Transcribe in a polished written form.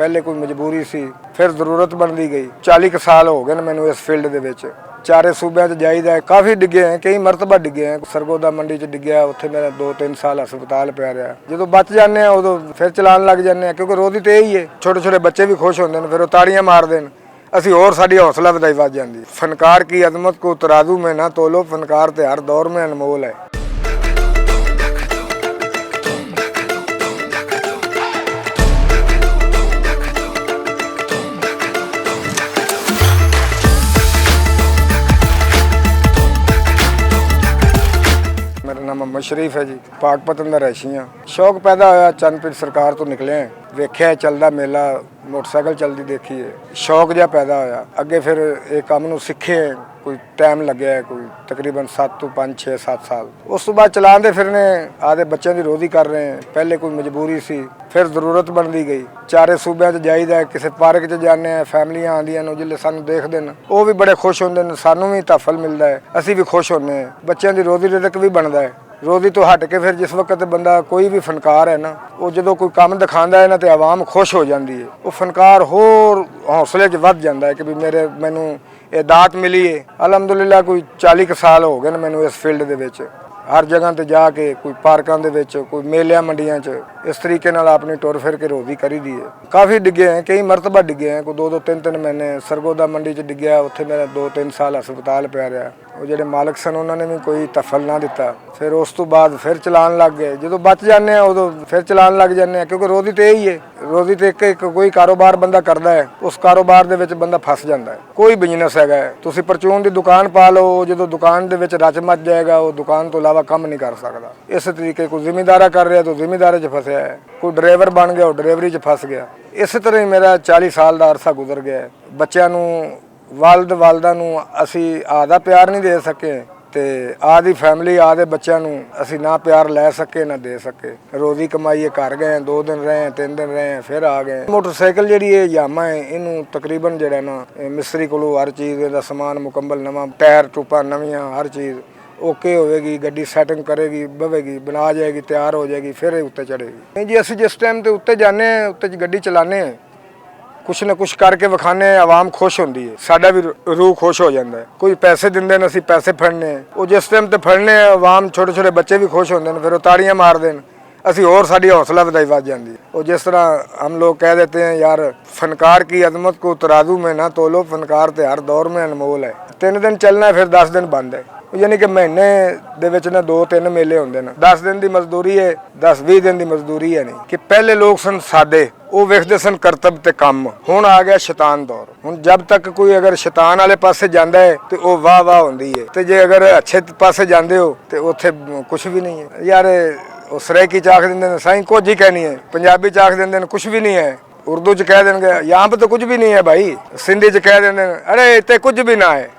पहले कोई मजबूरी सी, फिर जरूरत बनती गई। 40 साल हो गए मैनू इस फील्ड दे विच। चारे सूबे च जाईदा, काफ़ी डिगे हैं, कई मरतबा डिगे हैं। सरगोदा मंडी च डिग्या, उत्थे मेरा 2-3 साल हस्पताल पिया रहा। जो बच जाने उदों फिर चलान लग जाने, क्योंकि रोज़ तो यही है। छोटे छोटे बच्चे भी खुश होंगे, फिर वो ताड़ियां मारते हैं, असी होर साडी हौसला अफजाई वध जाती। फनकार की अजमत को तराजू में ना तोलो, फनकार तो हर दौर में अनमोल है। मेरा नाम मोहम्मद शरीफ है जी, पाकपतन का रैशी हाँ। शौक पैदा होया चंदपीर सरकार तो निकले हैं, वेख्या चलदा मेला, मोटरसाइकिल चलती देखी है, शौक जहा पैदा होया। अगे फिर एक काम नूं सिखे, कोई टाइम लग्या है, कोई तकरीबन 7 तो 5 6 7 साल। उस तो बाद चलाते फिरने आधे बच्चों की रोज़ी कर रहे हैं। पहले कोई मजबूरी सी, फिर जरूरत बनती गई। चारे सूबे च जाईदा, किसी पार्क च जाने, फैमिलियां आंदियां ने, जिसले सानू देखते हैं वो भी बड़े खुश होंगे हैं, सानू भी तहफल मिलता है, असी भी खुश होने हैं। बच्चों की रोज़ी रिजक भी बनता है। रोज़ी तो हट के फिर जिस वक्त बंदा कोई भी फनकार है ना, वो जो कोई काम दिखाता है ना तो आवाम खुश हो जाती है। वो फनकार होर हौसले च वध जाता है कि भी मैनू ये दात मिली है। अलहमदुलिल्लाह कोई 40 साल हो गए मैनू इस फील्ड दे विच। हर जगह ते जाके, कोई पार्कों दे विच, कोई मेलियां मंडियां च इस तरीके नाल अपनी टुर फिर के रोज़ी करी दी है। काफ़ी डिगे हैं, कई मरतबा डिगे हैं, कोई 2-3 महीने सरगोदा मंडी च डिग्या, उत्थे मेरा 2-3 साल हस्पताल पिया रहा। वो जेडे मालक सन उन्होंने भी कोई तफल ना दिता। फिर उस तो बाद फिर चलान लग गए। जो बच जाने उदों फिर चलान लग जाने, क्योंकि रोज़ी तो यही है। रोज़ी तो एक कोई कारोबार बंदा करता है, उस कारोबार दे विच बंदा फस जाता है। कोई बिजनेस है, तुसीं परचून की दुकान पा लो, जो दुकान दे विच रच मच जाएगा, वो दुकान तो इलावा काम नहीं कर सकता। इस तरीके कोई जिमीदारा कर रहा तो जिमीदारे च फसया है, कोई ड्राइवर बन गया, वो ड्राइवरी च फस गया। इस तरह ही मेरा 40 साल का अरसा गुजर गया है। बच्चों नूं वालद वालदा नूं असी आदा प्यार नहीं दे सके, ते आदि फैमिली आदे बच्चों नूं असी ना प्यार लै सके ना दे सके। रोज़ी कमाईए घर गए, 2 दिन रहे, 3 दिन रहे, फिर आ गए। मोटरसाइकिल जी यामा है, इनू तकरीबन जरा ना मिस्त्री को हर चीज़ का समान मुकम्मल नवा, टायर टूपा नवियां, हर चीज़ ओके होएगी। गड्डी सैटिंग करेगी, बवेगी, बना जाएगी, तैयार हो जाएगी, फिर उत्ते चढ़ेगी। नहीं जी, असी जिस टाइम तो उत्ते जाने, उत्ते गड्डी चलाने, कुछ ना कुछ करके विखाने, आवाम खुश होंदी है, साडा भी रूह खुश हो जाता है। कोई पैसे दिंदे ने, असीं पैसे फड़ने, वो जिस टाइम ते फड़ने आवाम, छोटे छोटे बच्चे भी खुश होंगे, फिर वो ताड़ियां मारते हैं, असी होर साडी हौसला अफजाई वध जाती है। और जिस तरह हम लोग कह देते हैं, यार फनकार की अजमत को तराजू में ना तोलो, फनकार तो हर दौर में अनमोल है। 3 दिन चलना है, फिर 10 दिन बंद है। यानी कि महीने दे विच ना 2-3 मेले होंदे ने। 10 दिन की मजदूरी है, 10-20 दिन की मजदूरी है नहीं। कि पहले लोग सन सादे, वो वेखते सन करतब ते काम। हुण आ गया शैतान दौर। हुण जब तक कोई अगर शैतान वाले पासे जांदा है तो वो वाह वाह होंदी है, ते जे अगर अच्छे पासे जांदे हो तो उत्थे कुछ भी नहीं है। यार सराइकी च आख दिंदे ने साईं कुछ ही कहनी है, पंजाबी च आख दिंदे ने कुछ भी नहीं है, उर्दू च कह देंगे यहाँ पे तो कुछ भी नहीं है भाई, सिंधी च कह देंगे अरे इतने कुछ भी ना है।